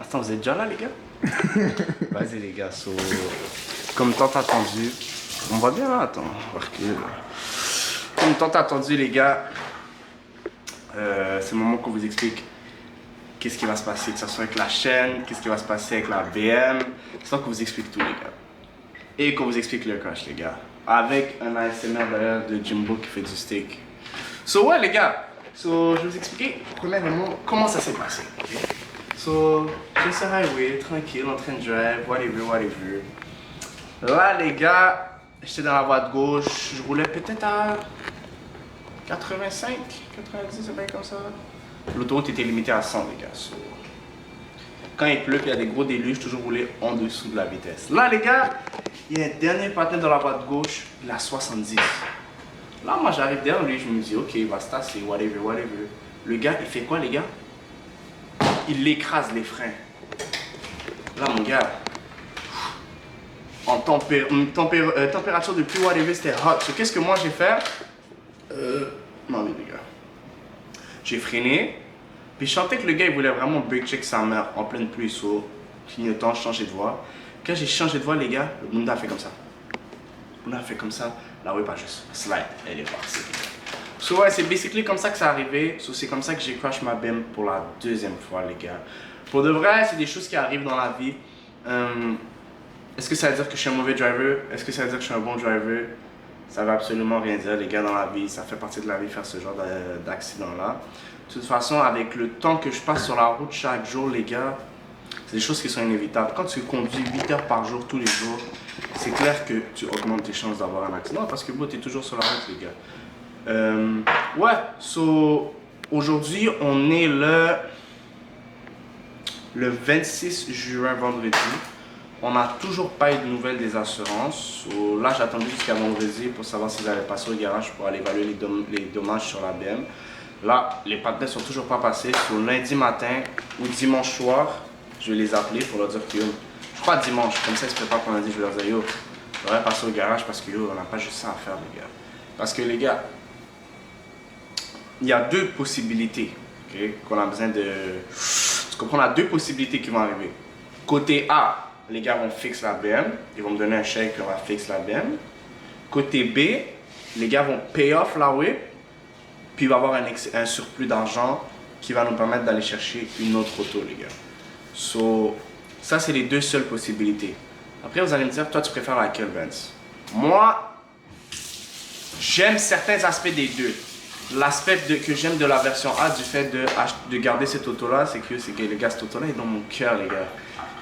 Attends, vous êtes déjà là, les gars? Vas-y, les gars. Comme tant attendu. On va bien là, attends. Comme tant attendu, les gars. C'est le moment qu'on vous explique qu'est-ce qui va se passer, que ce soit avec la chaîne, qu'est-ce qui va se passer avec la BM. C'est ça qu'on vous explique tout, les gars. Et qu'on vous explique le crash, les gars. Avec un ASMR d'ailleurs de Jimbo qui fait du steak. So, ouais, les gars. Je vais vous expliquer, premièrement, comment ça s'est passé. Okay? J'ai ce highway, tranquille, en train de drive, whatever. Là, les gars, j'étais dans la voie de gauche, je roulais peut-être à 85, 90, c'est bien comme ça. L'autoroute était limitée à 100, les gars. Quand il pleut et il y a des gros déluges, toujours rouler en dessous de la vitesse. Là, les gars, il y a un dernier patin dans la voie de gauche, il a 70. Là, moi, j'arrive derrière lui, je me dis, ok, il va se tasser, whatever. Le gars, il fait quoi, les gars? Il écrase les freins. Là, mon gars, en température de plus whatever, c'était hot. So, qu'est-ce que moi, j'ai fait? Non, mais les gars. J'ai freiné. Puis, je sentais que le gars, il voulait vraiment break check sa mère en pleine pluie. So, clignotant, changer de voie. Quand j'ai changé de voie, les gars, le monde a fait comme ça. Le monde a fait comme ça. La roue, pas juste slide. Elle est partie. So, ouais, c'est basically comme ça que ça arrivé. So, c'est comme ça que j'ai crash ma BM pour la deuxième fois, les gars. Pour de vrai, c'est des choses qui arrivent dans la vie. Est-ce que ça veut dire que je suis un mauvais driver? Est-ce que ça veut dire que je suis un bon driver? Ça veut absolument rien dire, les gars, dans la vie. Ça fait partie de la vie, faire ce genre d'accident-là. De toute façon, avec le temps que je passe sur la route chaque jour, les gars, c'est des choses qui sont inévitables. Quand tu conduis 8 heures par jour, tous les jours, c'est clair que tu augmentes tes chances d'avoir un accident parce que tu es toujours sur la route, les gars. Ouais, so, aujourd'hui, on est le 26 juin, vendredi. On n'a toujours pas eu de nouvelles des assurances. So, là, j'attendais jusqu'à vendredi pour savoir s'ils allaient passer au garage pour aller évaluer les dommages sur la BM. Là, les partenaires sont toujours pas passés. So, lundi matin ou dimanche soir, je vais les appeler pour leur dire que je crois dimanche, comme ça ils se préparent pour lundi, je vais leur dire yo, je devrais passer au garage parce que yo, on n'a pas juste ça à faire, les gars. Parce que les gars, il y a deux possibilités, okay, qu'on a besoin de... Tu comprends, on a deux possibilités qui vont arriver. Côté A, les gars vont fixer la BM, ils vont me donner un chèque et on va fixer la BM. Côté B, les gars vont pay off la whip, puis il va y avoir un surplus d'argent qui va nous permettre d'aller chercher une autre auto, les gars. So, ça, c'est les deux seules possibilités. Après, vous allez me dire, toi, tu préfères laquelle, Vince? Moi, j'aime certains aspects des deux. L'aspect que j'aime de la version A, du fait de garder cette auto-là, c'est que les gars, cette auto-là est dans mon cœur, les gars.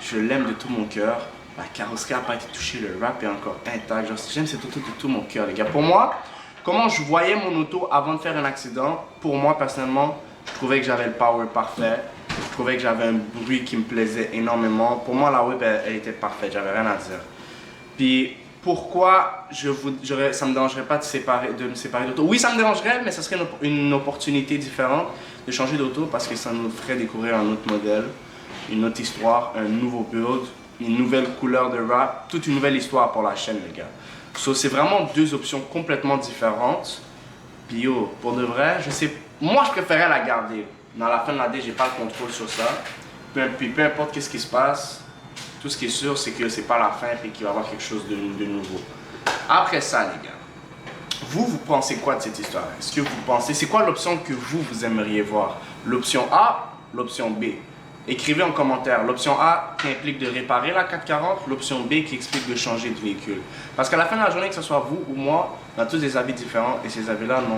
Je l'aime de tout mon cœur. La carrosserie n'a pas été touchée, le wrap est encore intact. J'aime cette auto de tout mon cœur, les gars. Pour moi, comment je voyais mon auto avant de faire un accident, pour moi, personnellement, je trouvais que j'avais le power parfait. Je trouvais que j'avais un bruit qui me plaisait énormément. Pour moi, la whip, elle était parfaite. J'avais rien à dire. Puis, pourquoi ça me dérangerait pas de me séparer d'auto? Oui, ça me dérangerait, mais ça serait une opportunité différente de changer d'auto parce que ça nous ferait découvrir un autre modèle, une autre histoire, un nouveau build, une nouvelle couleur de wrap, toute une nouvelle histoire pour la chaîne, les gars. So, c'est vraiment deux options complètement différentes. Puis yo, pour de vrai, je sais, moi je préférais la garder. Dans la fin de l'année, j'ai pas le contrôle sur ça. Puis peu importe qu'est-ce qui se passe, tout ce qui est sûr, c'est que c'est pas la fin et qu'il va y avoir quelque chose de nouveau. Après ça, les gars, vous pensez quoi de cette histoire? Est-ce que vous pensez, c'est quoi l'option que vous aimeriez voir? L'option A, l'option B? Écrivez en commentaire l'option A qui implique de réparer la 440, l'option B qui explique de changer de véhicule. Parce qu'à la fin de la journée, que ce soit vous ou moi, on a tous des avis différents et ces avis-là n'ont...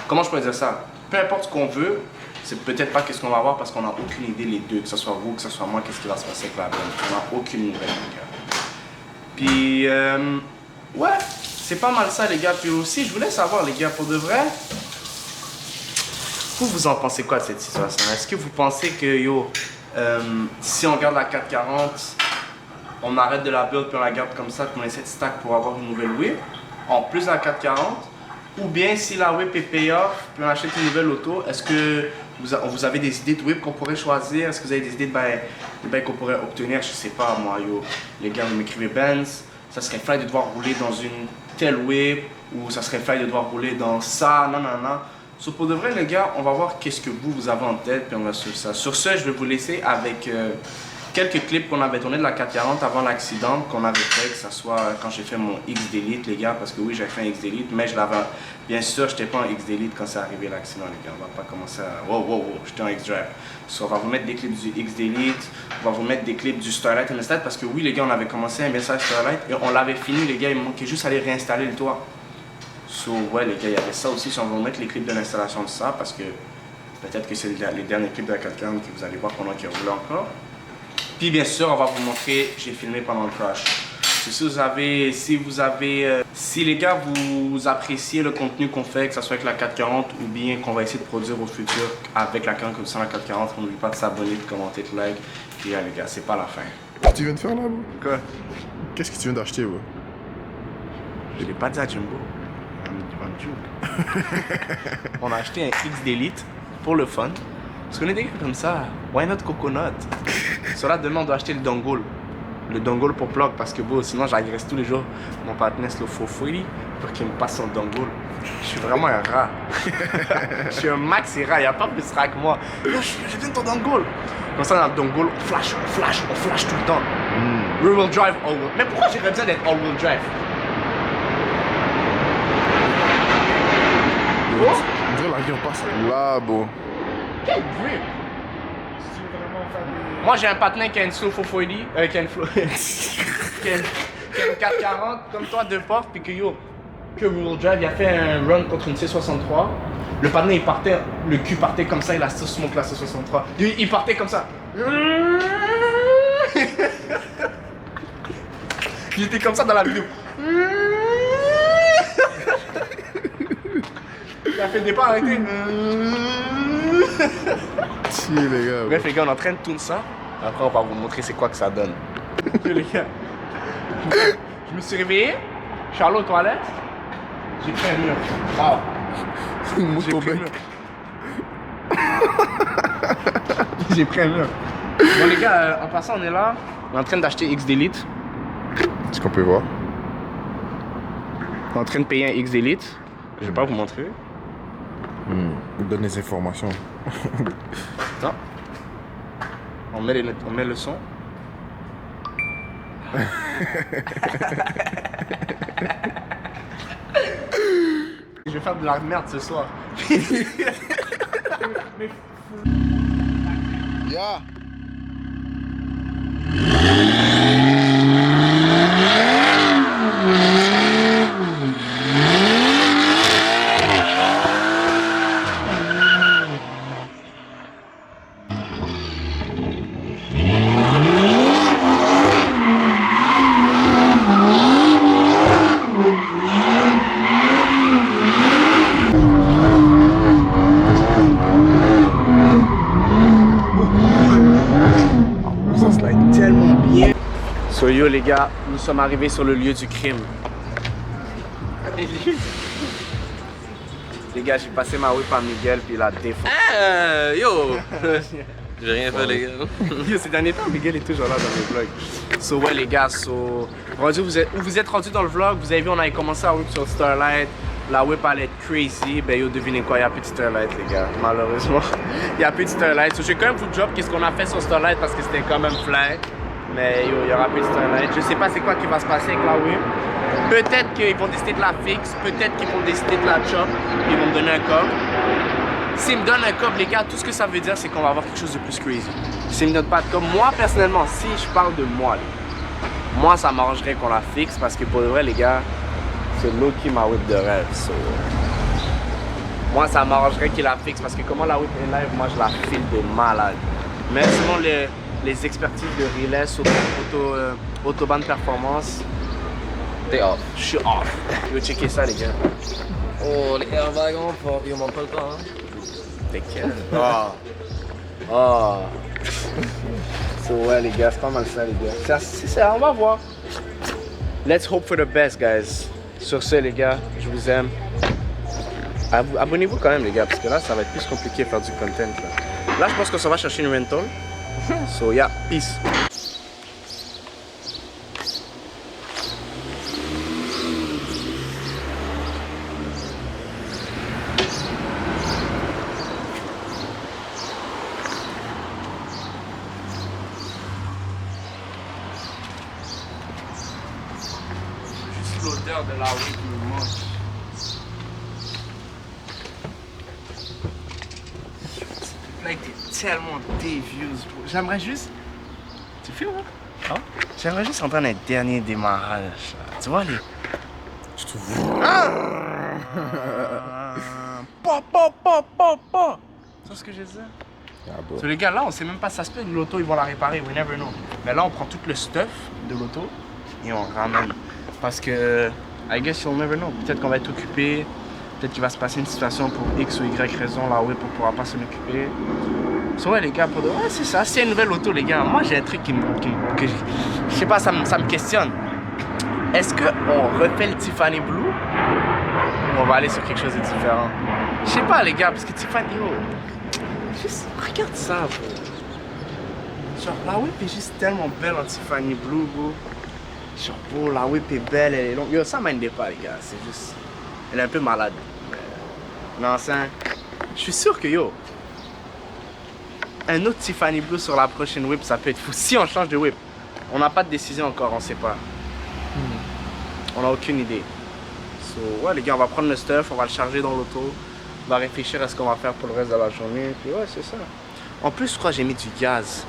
Comment je pourrais dire ça? Peu importe ce qu'on veut, c'est peut-être pas qu'est-ce qu'on va avoir parce qu'on n'a aucune idée les deux, que ce soit vous, que ce soit moi, qu'est-ce qui va se passer avec la BM. On n'a aucune nouvelle, les gars. Puis, ouais, c'est pas mal ça, les gars. Puis aussi, je voulais savoir, les gars, pour de vrai, vous en pensez quoi de cette situation? Est-ce que vous pensez que, yo, si on regarde la 440, on arrête de la build puis on la garde comme ça, puis on essaie de stack pour avoir une nouvelle whip, en plus de la 440? Ou bien si la whip est pay-off, puis on achète une nouvelle auto, est-ce que vous avez des idées de whip qu'on pourrait choisir? Est-ce que vous avez des idées de bail qu'on pourrait obtenir? Je sais pas, moi, yo. Les gars, vous m'écrivez Benz, ça serait fly de devoir rouler dans une telle whip, ou ça serait fly de devoir rouler dans ça, non. So, pour de vrai, les gars, on va voir qu'est-ce que vous avez en tête, puis on va suivre ça. Sur ce, je vais vous laisser avec quelques clips qu'on avait tournés de la 440 avant l'accident qu'on avait fait, que ce soit quand j'ai fait mon X Delete, les gars, parce que oui, j'ai fait un X Delete, mais je l'avais, bien sûr, j'étais pas en X Delete quand c'est arrivé l'accident, les gars. On va pas commencer à, wow, j'étais en X Drive. So, on va vous mettre des clips du X Delete, on va vous mettre des clips du Starlight Install, parce que oui, les gars, on avait commencé un message Starlight et on l'avait fini, les gars, il manquait juste à aller réinstaller le toit. So, ouais, les gars, il y avait ça aussi. Si on va vous mettre les clips de l'installation de ça, parce que peut-être que c'est les derniers clips de la 440 que vous allez voir pendant qu'il roule encore. Puis, bien sûr, on va vous montrer, j'ai filmé pendant le crash. Si les gars, vous appréciez le contenu qu'on fait, que ce soit avec la 440 ou bien qu'on va essayer de produire au futur avec la 440, n'oubliez pas de s'abonner, de commenter, de like. Puis, les gars, c'est pas la fin. Qu'est-ce que tu viens de faire là, bro? Quoi? Qu'est-ce que tu viens d'acheter, bro? Je l'ai pas dit à Jumbo. On a acheté un X Delete pour le fun. Parce qu'on est des gars comme ça. Why not coconut? Sur là, demain, on doit acheter le dongle. Le dongle pour plug. Parce que bon, sinon, j'agresse tous les jours mon partenaire le Fofouili pour qu'il me passe son dongle. Je suis vraiment un rat. Je suis un max et rat. Il n'y a pas plus rat que moi. J'ai besoin de ton dongle. Comme ça, dans le dongle, on flash tout le temps. Rear-wheel drive, all-wheel. Mais pourquoi j'aurais besoin d'être all-wheel drive? On dirait l'avion passe là, bro. Quel grip! Moi j'ai un patin qui a une slow 440, qui a une 440 comme toi, deux portes, puis que yo, que Real Drive, il a fait un run contre une C63. Le patin il partait, le cul partait comme ça, il a smoke la C63. Il partait comme ça. Il était comme ça dans la vidéo. Il a fait le départ, arrêté. Chier, les gars. Bref, les gars, on est en train de tourner ça. Après, on va vous montrer c'est quoi que ça donne. Les gars, je me suis réveillé, je suis allé aux toilettes, j'ai pris un mur. Wow. J'ai pris un mur. J'ai pris un mur. Bon, les gars, en passant, on est là. On est en train d'acheter X Delete. Est-ce qu'on peut voir? On est en train de payer un X Delete. Je vais pas vous montrer. Vous donne les informations. Attends. On met le son. Je vais faire de la merde ce soir. Yeah. Ça slide tellement bien. So yo les gars, nous sommes arrivés sur le lieu du crime. Les gars, j'ai passé ma whip à Miguel puis il a défoncé. Yo! J'ai rien fait, les gars. Yo, ces derniers temps, Miguel est toujours là dans le vlog. So ouais les gars, vous êtes rendus dans le vlog, vous avez vu on avait commencé à whip sur Starlight. La whip allait être crazy, ben yo devinez quoi, il n'y a plus de Starlight les gars, malheureusement. Il n'y a plus de Starlight. So je vais quand même vous drop qu'est-ce qu'on a fait sur Starlight parce que c'était quand même fly. Mais yo, il n'y aura plus de Starlight. Je sais pas c'est quoi qui va se passer avec la whip. Peut-être qu'ils vont décider de la fixe, peut-être qu'ils vont décider de la chop, ils vont me donner un cob. S'ils me donnent un cob les gars, tout ce que ça veut dire c'est qu'on va avoir quelque chose de plus crazy. S'ils me donnent pas de cob, moi personnellement, si je parle de moi, moi ça m'arrangerait qu'on la fixe parce que pour de vrai les gars, c'est low-key ma whip de rêve. So, moi, ça m'arrangerait qu'il la fixe parce que comment la whip est live, moi, je la file de malade. Mais selon les expertises de relais sur Autobahn Performance, T'es off. je suis off. Je vais checker ça, les gars. Oh, les airbags en pop, ils m'ont pas le temps, hein. T'es quel? Oh. So, ouais, les gars, c'est pas mal ça, les gars. On va voir. Let's hope for the best, guys. Sur ce, les gars, je vous aime. Abonnez-vous quand même, les gars, parce que là, ça va être plus compliqué de faire du content. Là, je pense qu'on s'en va chercher une rental. So, yeah, peace. l'intérieur de la whip me manque. Là, il était tellement dévious, bro. J'aimerais juste. Tu filmes, hein? Hein? J'aimerais juste entendre un dernier démarrage. Là. Tu vois, les. Je trouve. Pa. Tu vois ce que je veux dire? Ah, bon. So, les gars, là, on sait même pas si ça se peut que l'auto, ils vont la réparer. We never know. Mais là, on prend tout le stuff de l'auto et on ramène. Parce que, I guess you'll never know. Peut-être qu'on va être occupé. Peut-être qu'il va se passer une situation pour X ou Y raison, là, oui, pour pouvoir pas s'en occuper. So, ouais, les gars, pour de... Ouais, c'est ça. C'est une nouvelle auto, les gars. Moi, j'ai un truc que je sais pas, ça me questionne. Est-ce qu'on refait le Tiffany Blue ou on va aller sur quelque chose de différent? Je sais pas, les gars, parce que Tiffany, yo, juste regarde ça, bro. Genre, la whip est juste tellement belle en Tiffany Blue, bro. Genre, bro, la whip est belle, elle est longue. Yo, ça m'aide pas, les gars, c'est juste... Elle est un peu malade. Non, c'est un... Je suis sûr que, yo, un autre Tiffany Blue sur la prochaine whip, ça peut être fou. Si on change de whip, on n'a pas de décision encore, on sait pas. On n'a aucune idée. So, ouais, les gars, on va prendre le stuff, on va le charger dans l'auto. On va réfléchir à ce qu'on va faire pour le reste de la journée. Puis ouais, c'est ça. En plus, je crois que j'ai mis du gaz.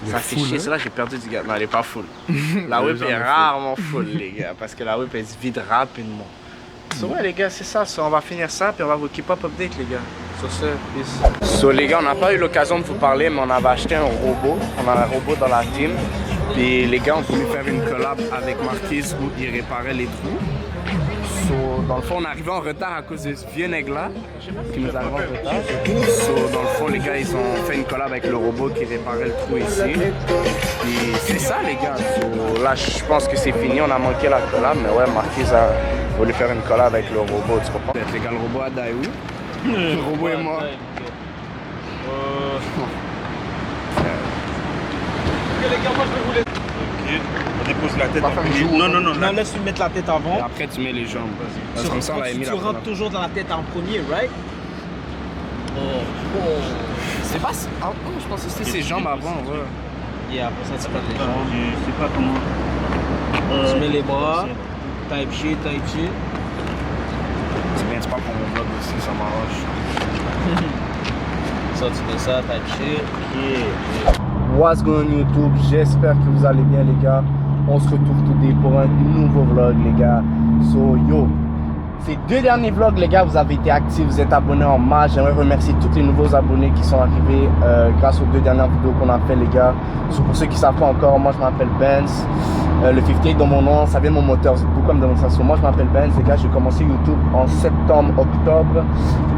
Ça fait chier, c'est là que j'ai perdu du gaz. Non, elle est pas full. La whip est rarement full, les gars, parce que la whip, elle se vide rapidement. So, ouais, les gars, c'est ça. So, on va finir ça, puis on va vous keep up update, les gars. Sur ce, peace. So, les gars, on n'a pas eu l'occasion de vous parler, mais on avait acheté un robot. On a un robot dans la team. Puis les gars ont voulu faire une collab avec Marquise où ils réparaient les trous. So, dans le fond, on arrivait en retard à cause de ce vieux nègre-là qui nous arrivait en retard. So, dans le fond, les gars, ils ont fait une collab avec le robot qui réparait le trou ici. Puis c'est ça, les gars. So, là, je pense que c'est fini. On a manqué la collab, mais ouais, Marquise a voulu faire une collab avec le robot, tu comprends? Les gars, le robot a die où? Le robot est mort. Les gars, moi je vais vous laisser. Ok, on dépose la tête en premier. Non, Non, laisse-lui mettre la tête avant. Et après, tu mets les jambes. Parce que comme ça, on l'a mis Tu la rentres toujours dans la tête en premier, right? C'est pas. Ah, oh, je pensais que c'était ses jambes avant, ouais. Et après ça, tu prends les jambes. Je sais pas comment. Tu mets les bras. Type shit. C'est bien, tu parles pour mon vlog aussi, ça m'arrange. Ça, tu mets ça, type shit. What's going on YouTube? J'espère que vous allez bien, les gars. On se retrouve today pour un nouveau vlog, les gars. So, yo, ces 2 derniers vlogs, les gars, vous avez été actifs, vous êtes abonnés en masse. J'aimerais remercier tous les nouveaux abonnés qui sont arrivés grâce aux 2 dernières vidéos qu'on a fait, les gars. So, pour ceux qui ne savent pas encore, moi je m'appelle Benz. Le 58 dans mon nom, ça vient de mon moteur. Vous êtes beaucoup à me demander ça. So, moi je m'appelle Benz, les gars. J'ai commencé YouTube en septembre-octobre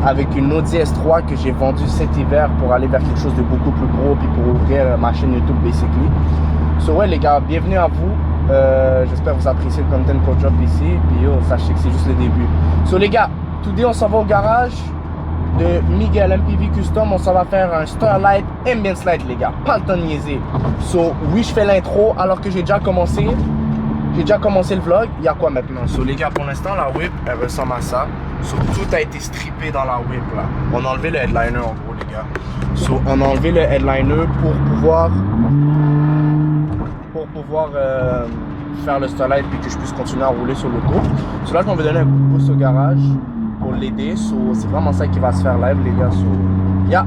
avec une Audi S3 que j'ai vendue cet hiver pour aller vers quelque chose de beaucoup plus gros puis pour ouvrir ma chaîne YouTube basically. So ouais, les gars, bienvenue à vous. J'espère que vous appréciez le content qu'on drop ici. Puis yo, sachez que c'est juste le début. So les gars, today on s'en va au garage de Miguel MPV Custom. On s'en va faire un Starlight Ambience Light, les gars. Pas le temps de niaiser. So oui, je fais l'intro alors que j'ai déjà commencé le vlog. Il y a quoi maintenant? So les gars, pour l'instant, la whip, elle ressemble à ça. So tout a été strippé dans la whip là. On a enlevé le headliner en gros, les gars. So on a enlevé le headliner pour pouvoir faire le Starlight puis que je puisse continuer à rouler sur l'auto. So là, je m'en vais donner un coup de pouce au garage pour l'aider. So c'est vraiment ça qui va se faire live, les gars. So yeah,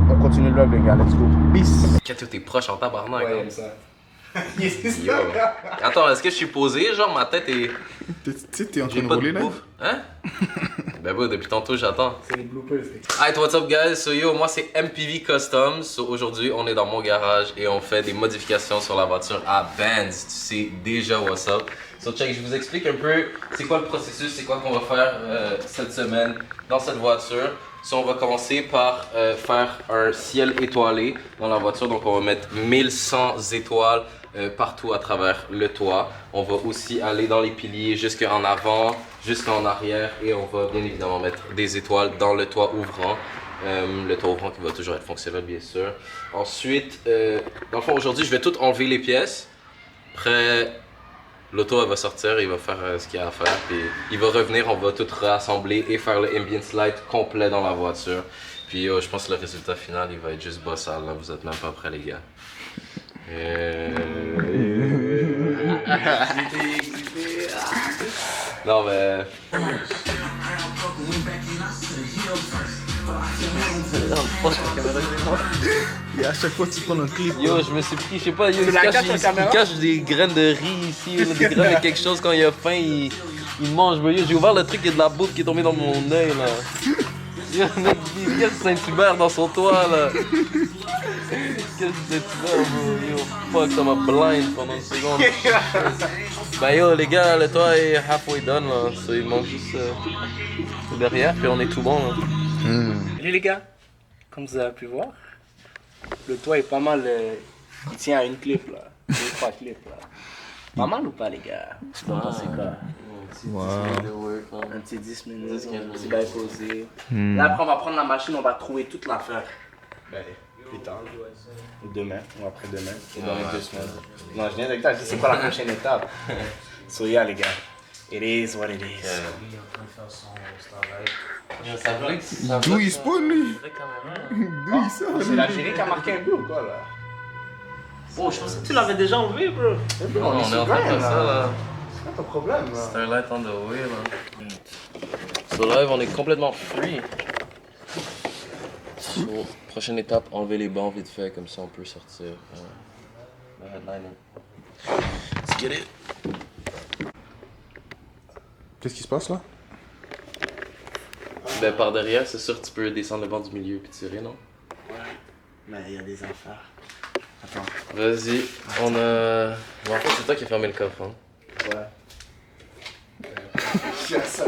on continue le vlog, les gars. Let's go. Peace. Quand t'es proche en tabarnak. Ouais, hein. ça. Yo. Attends, est-ce que je suis posé? Genre, ma tête est. Tu sais, t'es en train J'ai de pas rouler de là? bouffe. Hein? Ben, bro, depuis tantôt, j'attends. C'est les bloopers. Alright, what's up, guys? So, yo, moi, c'est MPV Customs. So, aujourd'hui, on est dans mon garage et on fait des modifications sur la voiture à Benz. Tu sais déjà what's up. So, check, je vous explique un peu c'est quoi le processus, c'est quoi qu'on va faire cette semaine dans cette voiture. So, on va commencer par faire un ciel étoilé dans la voiture. Donc, on va mettre 1100 étoiles partout à travers le toit. On va aussi aller dans les piliers jusqu'en avant, jusqu'en arrière et on va bien évidemment mettre des étoiles dans le toit ouvrant. Le toit ouvrant qui va toujours être fonctionnel, bien sûr. Ensuite, dans le fond, aujourd'hui, je vais tout enlever les pièces. Après, l'auto, elle va sortir, il va faire ce qu'il y a à faire. Puis il va revenir, on va tout rassembler et faire le ambience light complet dans la voiture. Puis je pense que le résultat final, il va être juste bossal. Là, vous êtes même pas prêts, les gars. Non, mais. Et à chaque fois, tu prends un clip. Yo, je me suis pris, je sais pas, yo, caméra? il cache des graines de riz ici, là, des graines de quelque chose quand il a faim, il mange. Bro. Yo, j'ai ouvert le truc, il y a de la bouffe qui est tombée dans mon œil là. Yo, mec, il y a Saint-Hubert dans son toit là. Qu'est-ce que Saint-Hubert, bro? Yo, fuck, ça m'a blind pendant une seconde. Bah yo, les gars, le toit est halfway done là. So, il manque juste derrière, puis on est tout bon là. Salut les gars, comme vous avez pu voir, le toit est pas mal, il tient à une clip là, 2-3 clips là. Pas mal ou pas les gars? Vous en pensez quoi? Un petit 10 minutes, un petit bail posé. Là après on va prendre la machine, on va trouver toute l'affaire. Ben, plus tard, ou demain, ou après-demain, ou dans les 2 semaines. Non, je viens de dire, je sais quoi la prochaine étape. So yeah les gars, it is what it is. D'où il spawn, lui? D'où il sort, C'est lui? l'Algérie qui a marqué un but ou quoi là? Oh, je pensais que tu l'avais déjà enlevé, bro. Non, on est en train de faire ça là. C'est quoi ton problème là? Starlight on the way là. Sur live, on est complètement free. So, prochaine étape, enlever les bancs vite fait, comme ça on peut sortir. Le headliner. Let's get it. Qu'est-ce qui se passe là? Ben par derrière, c'est sûr que tu peux descendre le banc du milieu puis tirer, non? Ouais, mais il y a des affaires. Attends. Vas-y, on a... Bon, en fait, c'est toi qui as fermé le coffre, hein? Ouais. J'ai ça.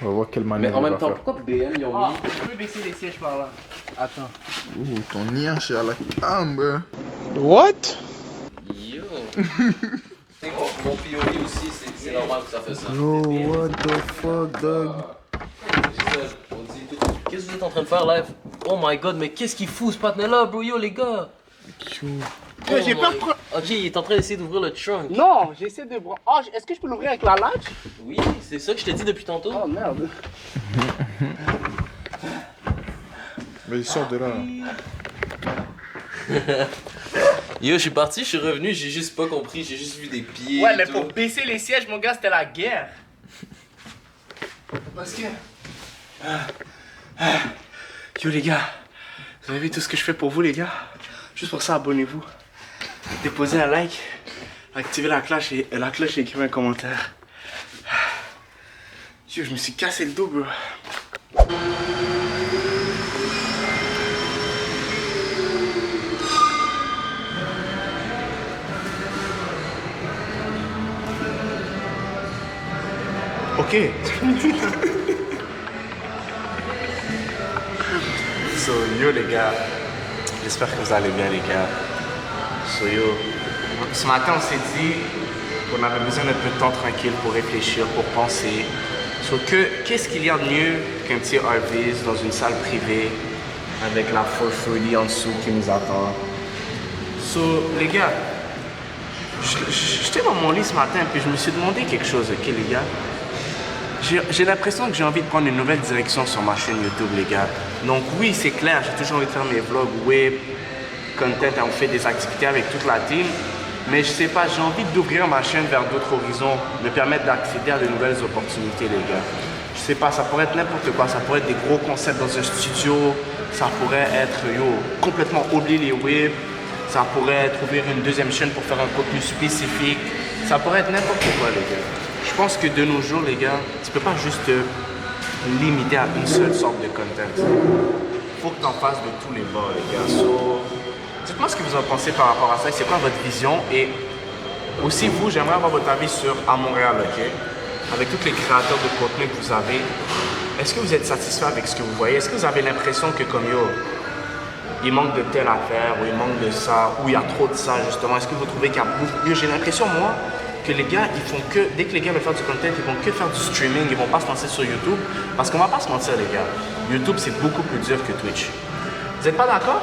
On va voir quelle Mais manière en on même va temps, faire. pourquoi BM ils ont mis... Tu peux baisser les sièges par là. Attends. Ouh, ton lien chez la cambre. Yo! Mon POV aussi, c'est normal que ça fait ça. Oh, what the fuck, dog? Qu'est-ce que vous êtes en train de faire live? Oh my god, mais qu'est-ce qu'il fout ce patinet là, bro? Yo les gars! Yo, j'ai peur my- de... Ok, il est en train d'essayer d'ouvrir le trunk. Non, j'essaie de... Oh, est-ce que je peux l'ouvrir avec la latch? Oui, c'est ça que je t'ai dit depuis tantôt. Oh merde. Mais il sort de là. Yo, je suis parti, je suis revenu, j'ai juste pas compris, j'ai juste vu des pieds. Ouais, et mais tout. pour baisser les sièges, mon gars, c'était la guerre. Parce que... Yo les gars, vous avez vu tout ce que je fais pour vous les gars? Juste pour ça, abonnez-vous. Déposez un like, activez la cloche et écrivez un commentaire. Yo, je me suis cassé le dos, bro. Ok. So yo les gars, j'espère que vous allez bien les gars. So yo, ce matin on s'est dit qu'on avait besoin d'un peu de temps tranquille pour réfléchir, pour penser sur qu'est-ce qu'il y a de mieux qu'un petit Harvey's dans une salle privée avec la 430 en dessous qui nous attend. So les gars, j'étais dans mon lit ce matin puis je me suis demandé quelque chose, ok les gars? J'ai l'impression que j'ai envie de prendre une nouvelle direction sur ma chaîne YouTube, les gars. Donc oui, c'est clair, j'ai toujours envie de faire mes vlogs web, content, on fait des activités avec toute la team. Mais je sais pas, j'ai envie d'ouvrir ma chaîne vers d'autres horizons, me permettre d'accéder à de nouvelles opportunités, les gars. Je sais pas, ça pourrait être n'importe quoi, ça pourrait être des gros concepts dans un studio, ça pourrait être, complètement oublier les web, ça pourrait être ouvrir une deuxième chaîne pour faire un contenu spécifique, ça pourrait être n'importe quoi, les gars. Je pense que de nos jours, les gars, tu peux pas juste te limiter à une seule sorte de content. Faut que tu en fasses de tous les bords, les gars. So, dites-moi ce que vous en pensez par rapport à ça, c'est quoi votre vision et aussi vous, j'aimerais avoir votre avis sur à Montréal, ok? Avec tous les créateurs de contenu que vous avez, est-ce que vous êtes satisfait avec ce que vous voyez? Est-ce que vous avez l'impression que comme il manque de telle affaire ou il manque de ça ou il y a trop de ça justement? Est-ce que vous trouvez qu'il y a beaucoup? J'ai l'impression, moi, que les gars, ils font que, dès que les gars veulent faire du content, ils vont que faire du streaming, ils vont pas se lancer sur YouTube. Parce qu'on va pas se mentir, les gars, YouTube, c'est beaucoup plus dur que Twitch. Vous êtes pas d'accord?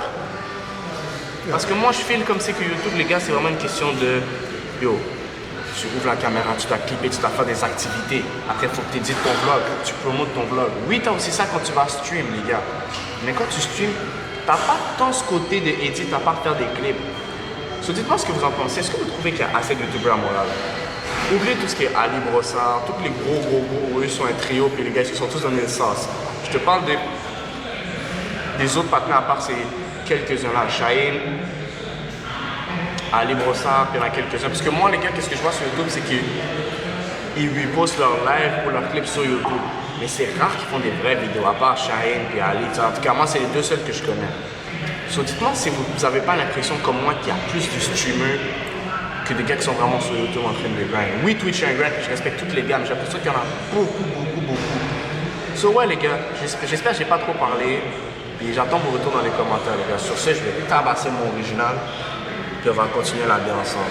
Parce que moi, je file comme c'est que YouTube, les gars, c'est vraiment une question de, yo, tu ouvres la caméra, tu dois clipper, tu dois faire des activités. Après, il faut que tu édites ton vlog, tu promotes ton vlog. Oui, tu as aussi ça quand tu vas stream, les gars. Mais quand tu stream, t'as pas tant ce côté d'édit, à part faire des clips. So, dites-moi ce que vous en pensez. Est-ce que vous trouvez qu'il y a assez de youtubeurs à Montréal? oubliez tout ce qui est Ali Brossard, tous les gros, eux sont un trio, puis les gars, ils se sont tous donné le sens. Je te parle des autres partenaires, à part ces quelques-uns là, Shaheen, Ali Brossard, puis il y en a quelques-uns. Parce que moi, les gars, qu'est-ce que je vois sur YouTube, c'est qu'ils repostent leur live ou leurs clips sur YouTube. Mais c'est rare qu'ils font des vraies vidéos, à part Shaheen et Ali. En tout cas, moi, c'est les deux seuls que je connais. So, dites-moi si vous n'avez pas l'impression, comme moi, qu'il y a plus de streamers que des gars qui sont vraiment sur YouTube en train de grind. Oui, Twitch est un grind, puis je respecte toutes les gammes. J'ai l'impression qu'il y en a beaucoup. So, ouais, les gars, j'espère que j'ai pas trop parlé. Puis j'attends vos retours dans les commentaires, les gars. Sur ce, je vais tabasser mon original. Puis on va continuer la vie ensemble.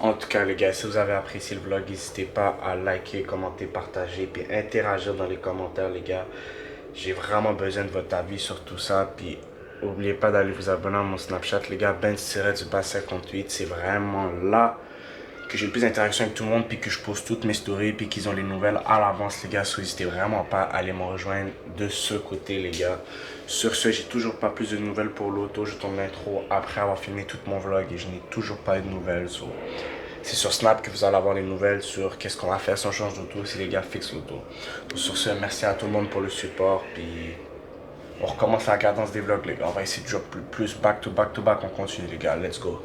En tout cas, les gars, si vous avez apprécié le vlog, n'hésitez pas à liker, commenter, partager, puis interagir dans les commentaires, les gars. J'ai vraiment besoin de votre avis sur tout ça. Puis n'oubliez pas d'aller vous abonner à mon Snapchat, les gars. Ben-du-bas58, c'est vraiment là que j'ai le plus d'interaction avec tout le monde, puis que je pose toutes mes stories, puis qu'ils ont les nouvelles à l'avance, les gars. So, n'hésitez vraiment pas à aller me rejoindre de ce côté, les gars. Sur ce, j'ai toujours pas plus de nouvelles pour l'auto. Je tourne l'intro après avoir filmé tout mon vlog et je n'ai toujours pas eu de nouvelles. So, c'est sur Snap que vous allez avoir les nouvelles sur qu'est-ce qu'on va faire si on change d'auto, si les gars fixent l'auto. Sur ce, merci à tout le monde pour le support, puis on recommence la cadence des vlogs, les gars. On va essayer de jouer plus back to back, on continue, les gars. Let's go.